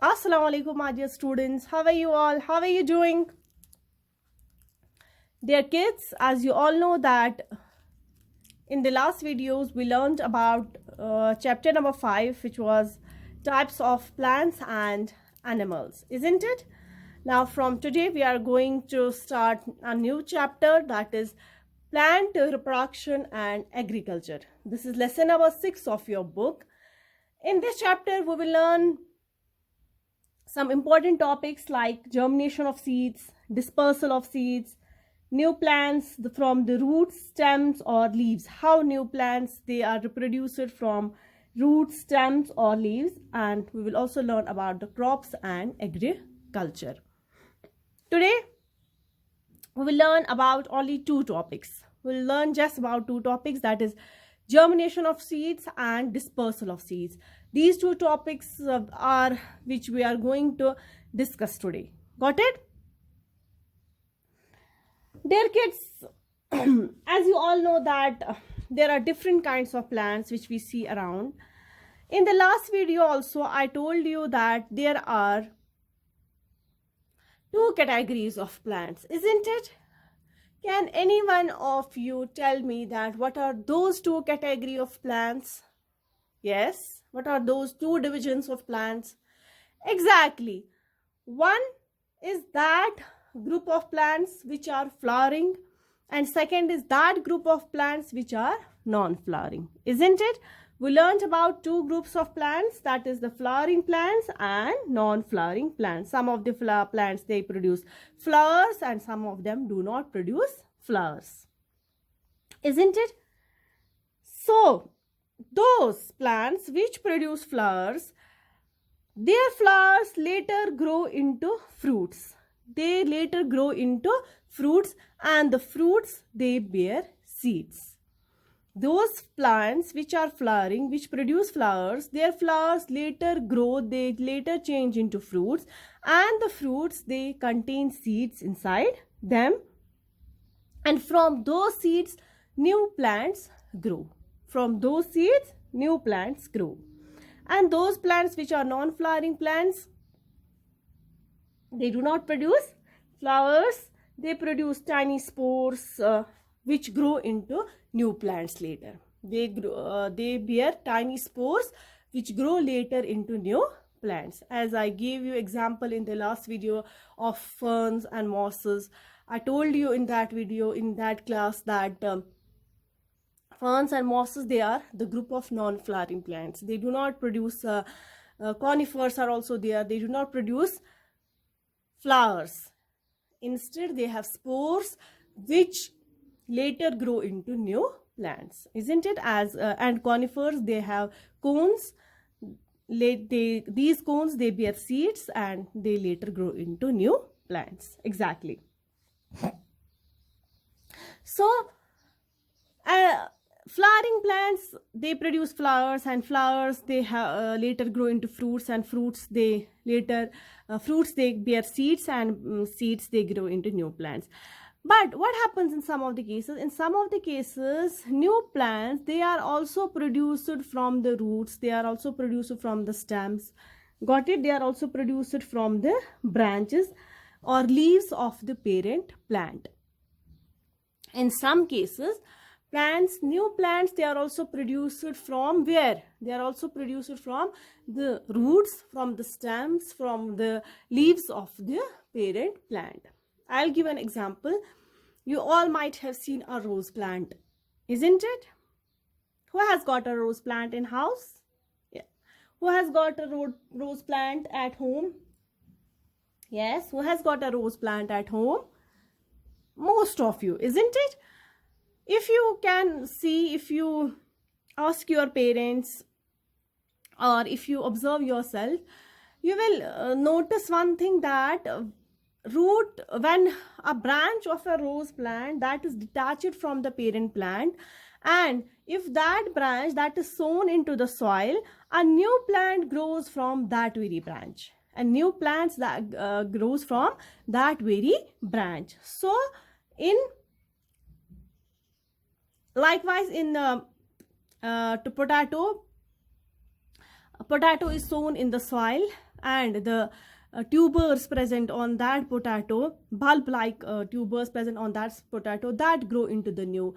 Assalamu alaikum, my dear students. How are you all? How are you doing? Dear kids, as you all know that in the last videos we learned about chapter number 5, which was types of plants and animals, isn't it? Now from today we are going to start a new chapter, that is plant reproduction and agriculture. This is lesson number 6 of your book. In this chapter we will learn some important topics like germination of seeds, dispersal of seeds, new plants from the roots, stems or leaves, how new plants they are reproduced from roots, stems or leaves, and we will also learn about the crops and agriculture. Today we will learn about only two topics. We will learn just about two topics, that is germination of seeds and dispersal of seeds. These two topics are which we are going to discuss today. Got it? Dear kids, as you all know that there are different kinds of plants which we see around. In the last video also I told you that there are two categories of plants, isn't it? Can any one of you tell me that what are those two categories of plants? Yes, what are those two divisions of plants? Exactly. One is that group of plants which are flowering, and second is that group of plants which are non-flowering, isn't it? We learned about two groups of plants, that is the flowering plants and non-flowering plants. Some of the plants they produce flowers and some of them do not produce flowers, isn't it? So those plants which produce flowers, their flowers later grow into fruits. They later grow into fruits, and the fruits they bear seeds. Those plants which are flowering, which produce flowers, their flowers later grow, they later change into fruits, and the fruits they contain seeds inside them, and from those seeds new plants grow. From those seeds new plants grow. And those plants which are non-flowering plants, they do not produce flowers, they produce tiny spores which grow into new plants later. They bear tiny spores which grow later into new plants. As I gave you example in the last video of ferns and mosses, I told you in that video, in that class, that ferns and mosses, they are the group of non-flowering plants. They do not produce conifers are also there, they do not produce flowers. Instead they have spores which later grow into new plants, isn't it? As and conifers, they have cones. These cones they bear seeds and they later grow into new plants. Exactly. So flowering plants, they produce flowers, and flowers they later grow into fruits, and fruits they later fruits they bear seeds, and seeds they grow into new plants. But what happens in some of the cases? In some of the cases, new plants, they are also produced from the roots, they are also produced from the stems. Got it? They are also produced from the branches or leaves of the parent plant. In some cases, new plants, they are also produced from where? They are also produced from the roots, from the stems, from the leaves of the parent plant. I'll give an example. You all might have seen a rose plant, isn't it? Who has got a rose plant in house? Yeah. Who has got a rose plant at home? Yes. Who has got a rose plant at home? Most of you, isn't it? If you can see, if you ask your parents or if you observe yourself, you will notice one thing, that when a branch of a rose plant that is detached from the parent plant, and if that branch that is sown into the soil, a new plant grows from that very branch, and new plants that grows from that very branch. So likewise in to potato is sown in the soil, and the tubers present on that potato, bulb-like tubers present on that potato, that grow into the new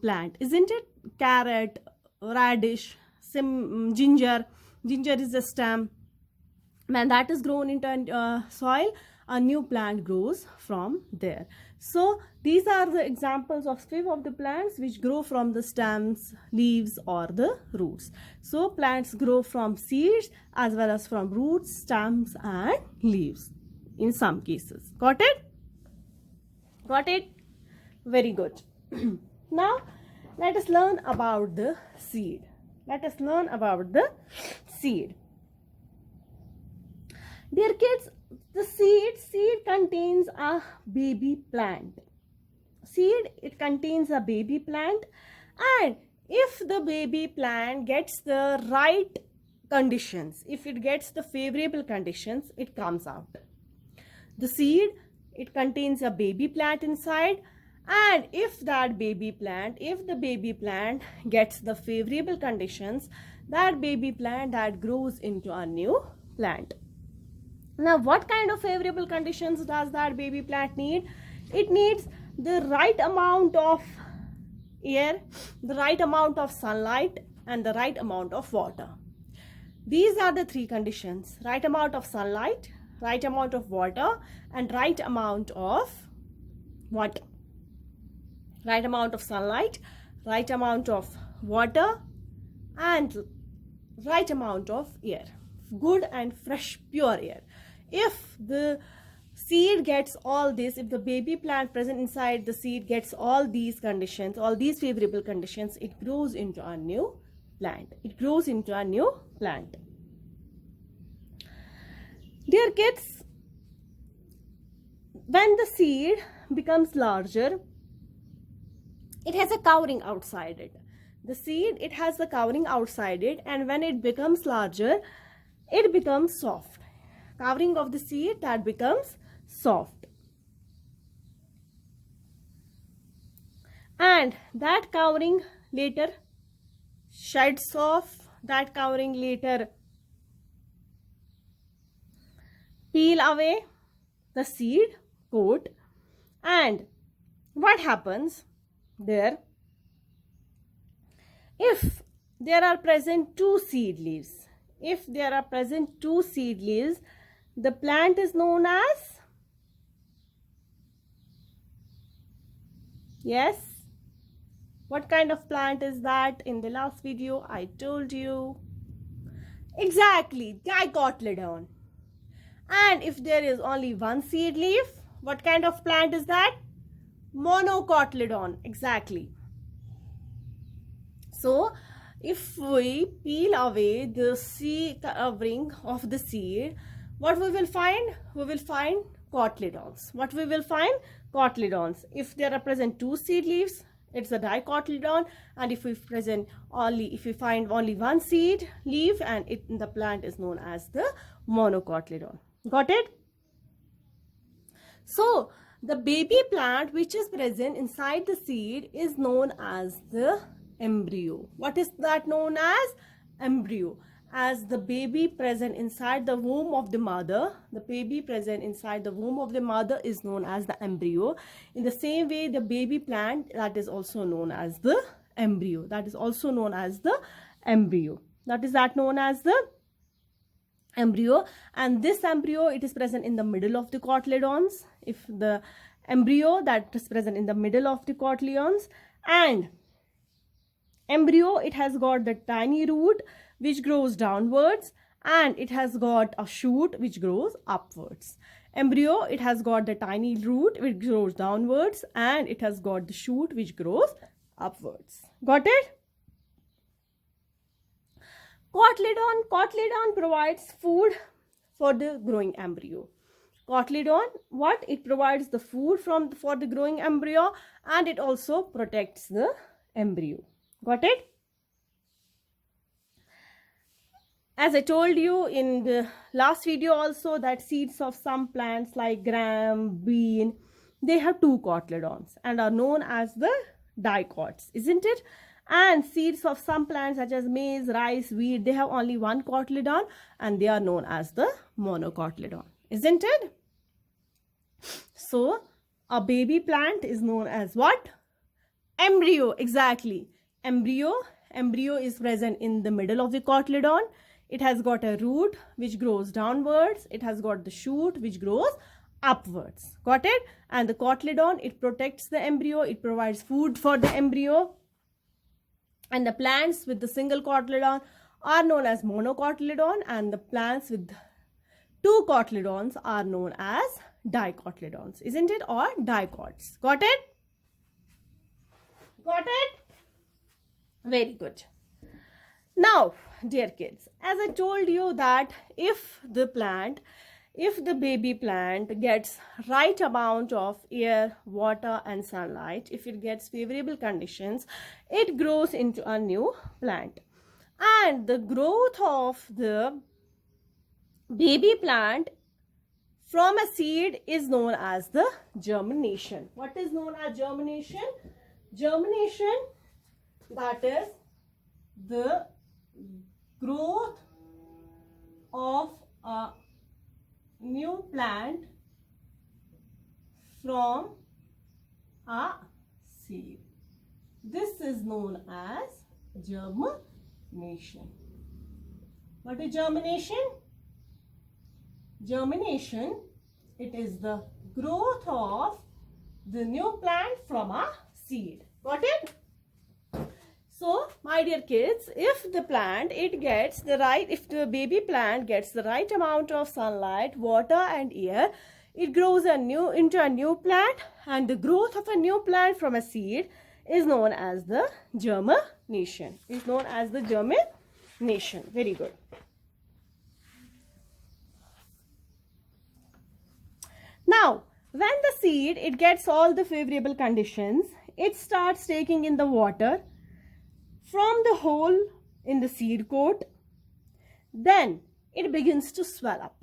plant, isn't it? Carrot, radish, ginger. Ginger is the stem. When that is grown into soil, a new plant grows from there. So these are the examples of few of the plants which grow from the stems, leaves, or the roots. So plants grow from seeds as well as from roots, stems, and leaves in some cases. Got it? Got it? Very good. Now let us learn about the seed. Let us learn about the seed. Dear kids, the seed contains a baby plant. Seed, it contains a baby plant, and if the baby plant gets the right conditions, if it gets the favorable conditions, it comes out. The seed, it contains a baby plant inside, and if the baby plant gets the favorable conditions, that baby plant that grows into a new plant. Now, what kind of favorable conditions does that baby plant need? It needs the right amount of air, the right amount of sunlight, and the right amount of water. These are the three conditions: right amount of sunlight, right amount of water, and right amount of water. Right amount of sunlight, right amount of water, and right amount of air. Good and fresh, pure air. If the seed gets all this, if the baby plant present inside the seed gets all these conditions, all these favorable conditions, it grows into a new plant. It grows into a new plant. Dear kids, when the seed becomes larger, it has a covering outside it. The seed, it has the covering outside it, and when it becomes larger, it becomes soft. Covering of the seed that becomes soft, and that covering later sheds off, that covering later peel away the seed coat. And what happens there? If there are present two seed leaves, the plant is known as, yes, what kind of plant is that? In the last video I told you. Exactly, dicotyledon. And if there is only one seed leaf, what kind of plant is that? Monocotyledon. Exactly. So if we peel away the seed covering of the seed, what we will find? We will find cotyledons. What we will find? Cotyledons. If there are present two seed leaves, it's a dicotyledon, and if we find only one seed leaf, and the plant is known as the monocotyledon. Got it? So the baby plant which is present inside the seed is known as the embryo. What is that known as? Embryo. As the baby present inside the womb of the mother, is known as the embryo. In the same way, the baby plant, that is also known as the embryo. That is known as the embryo. And this embryo, it is present in the middle of the cotyledons. If the embryo that is present in the middle of the cotyledons, and embryo, it has got the tiny root which grows downwards, and it has got a shoot which grows upwards. Embryo, it has got the tiny root which grows downwards, and it has got the shoot which grows upwards. Got it? Cotyledon provides food for the growing embryo. Cotyledon, what? It provides the food for the growing embryo, and it also protects the embryo. Got it? As I told you in the last video also, that seeds of some plants like gram, bean, they have two cotyledons and are known as the dicots, isn't it? And seeds of some plants such as maize, rice, wheat, they have only one cotyledon and they are known as the monocotyledon, isn't it? So a baby plant is known as what? Embryo, exactly. Embryo is present in the middle of the cotyledon. It has got a root which grows downwards. It has got the shoot which grows upwards. Got it? And the cotyledon, it protects the embryo. It provides food for the embryo. And the plants with the single cotyledon are known as monocotyledon, and the plants with two cotyledons are known as dicotyledons, isn't it? Or dicots. Got it? Got it? Very good. Now, dear kids, as I told you that if the baby plant gets right amount of air, water and sunlight, if it gets favorable conditions, it grows into a new plant. And the growth of the baby plant from a seed is known as the germination. What is known as germination? Germination, that is the growth of a new plant from a seed. This is known as germination. What is germination? Germination, it is the growth of the new plant from a seed. Got it? So, my dear kids, if the baby plant gets the right amount of sunlight, water and air, it grows into a new plant, and the growth of a new plant from a seed is known as the germination. Very good. Now, when the seed, it gets all the favorable conditions, it starts taking in the water from the hole in the seed coat. Then it begins to swell up.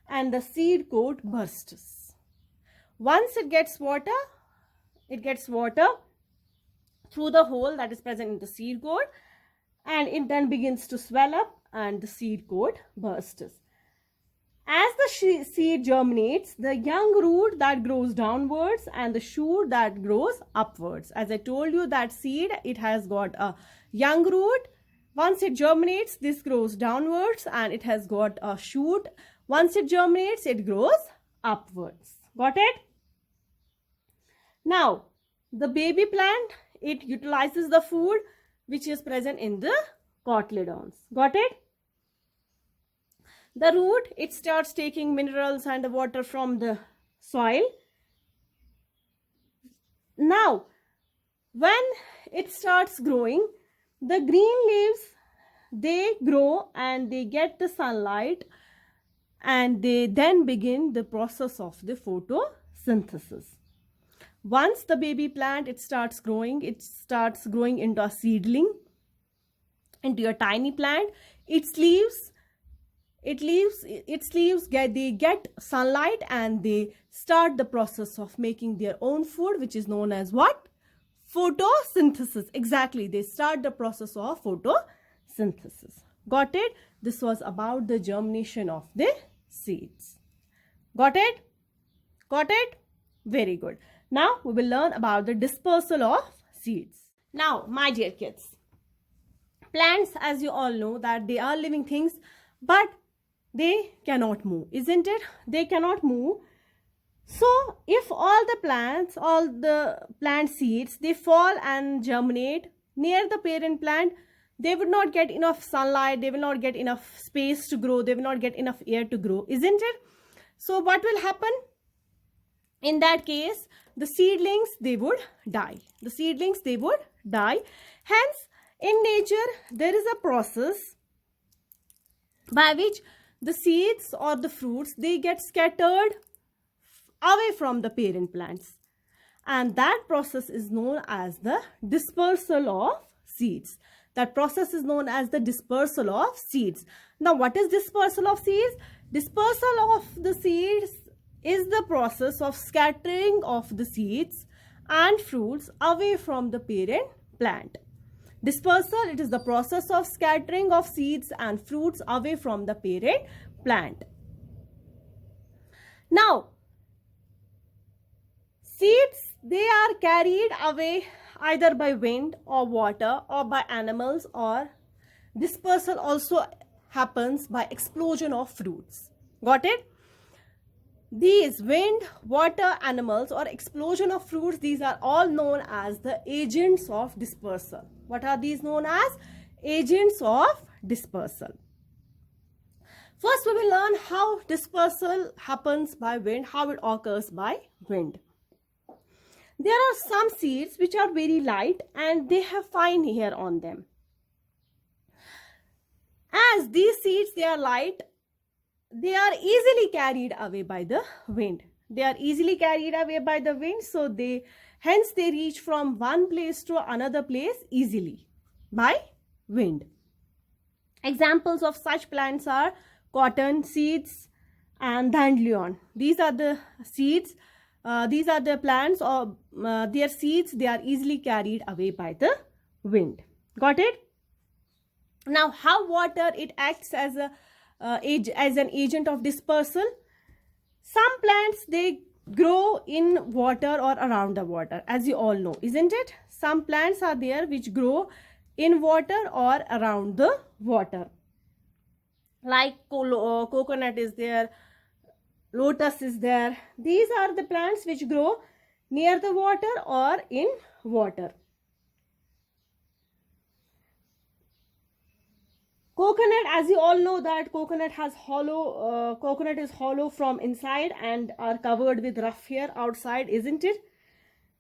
And the seed coat bursts. Once it gets water through the hole that is present in the seed coat, and it then begins to swell up and the seed coat bursts. As the seed germinates, the young root that grows downwards and the shoot that grows upwards. As I told you, that seed, it has got a young root. Once it germinates, this grows downwards and it has got a shoot. Once it germinates, it grows upwards. Got it? Now, the baby plant, it utilizes the food which is present in the cotyledons. Got it? The root, it starts taking minerals and the water from the soil. Now, when it starts growing, the green leaves, they grow and they get the sunlight, and they then begin the process of the photosynthesis. Once the baby plant, it starts growing into a seedling, into a tiny plant. Its leaves they get sunlight and they start the process of making their own food, which is known as what? Photosynthesis. Exactly, they start the process of photosynthesis. Got it? This was about the germination of the seeds. Got it? Got it? Very good. Now we will learn about the dispersal of seeds. Now, my dear kids, plants, as you all know, that they are living things, but they cannot move, isn't it? They cannot move. So if all the plant seeds, they fall and germinate near the parent plant, they would not get enough sunlight, they will not get enough space to grow, they will not get enough air to grow, isn't it? So what will happen? In that case, the seedlings, they would die. Hence, in nature, there is a process by which the seeds or the fruits, they get scattered away from the parent plants, and that process is known as the dispersal of seeds. Now, what is dispersal of seeds? Dispersal of the seeds is the process of scattering of the seeds and fruits away from the parent plant. Dispersal, it is the process of scattering of seeds and fruits away from the parent plant. Now, seeds, they are carried away either by wind or water or by animals, or dispersal also happens by explosion of fruits. Got it? These wind, water, animals or explosion of fruits, these are all known as the agents of dispersal. What are these known as? Agents of dispersal. First, we will learn how dispersal happens by wind, how it occurs by wind. There are some seeds which are very light and they have fine hair on them. As these seeds, they are light, they are easily carried away by the wind. They are easily carried away by the wind, so hence they reach from one place to another place easily by wind. Examples of such plants are cotton seeds and dandelion. These are the seeds. These are the plants, or their seeds, they are easily carried away by the wind. Got it? Now, how water, it acts as an agent of dispersal. Some plants, they grow in water or around the water, as you all know, isn't it? Some plants are there which grow in water or around the water. Like coconut is there, lotus is there. These are the plants which grow near the water or in water. Coconut, as you all know that coconut is hollow from inside and are covered with rough hair outside, isn't it?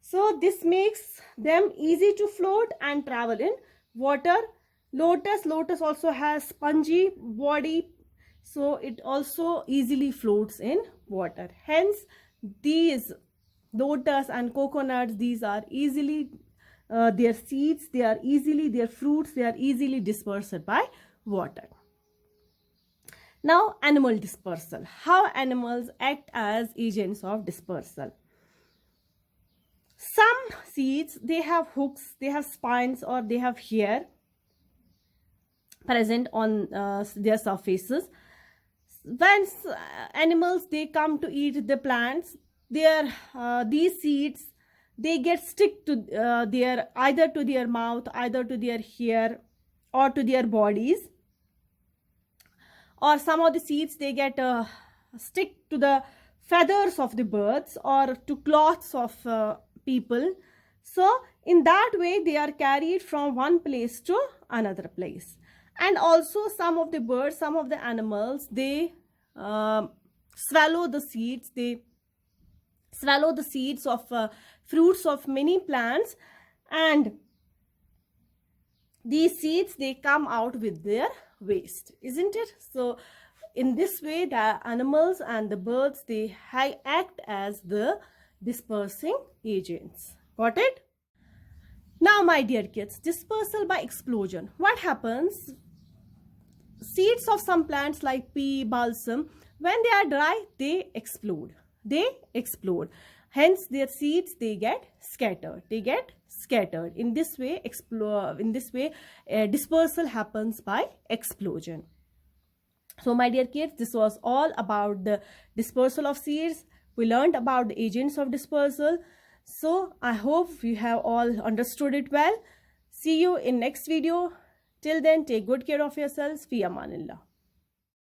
So this makes them easy to float and travel in water. Lotus also has spongy body, so it also easily floats in water. Hence, these lotus and coconuts, these are easily, their seeds, their fruits, they are easily dispersed by water. Now, animal dispersal. How animals act as agents of dispersal. Some seeds, they have hooks, they have spines, or they have hair present on their surfaces. When animals, they come to eat the plants, these seeds, they get stick to either to their mouth, either to their hair, or to their bodies. Or some of the seeds, they get stick to the feathers of the birds or to cloths of people. So in that way, they are carried from one place to another place. And also some of the birds, some of the animals, they swallow the seeds. They swallow the seeds of fruits of many plants, and these seeds, they come out with their waste, isn't it? So in this way, the animals and the birds, they act as the dispersing agents. Got it? Now, my dear kids, dispersal by explosion. What happens? Seeds of some plants like pea, balsam, when they are dry, they explode. Hence, their seeds, they get scattered. In this way, dispersal happens by explosion. So, my dear kids, this was all about the dispersal of seeds. We learned about the agents of dispersal. So, I hope you have all understood it well. See you in next video. Till then, take good care of yourselves. Fi amanillah.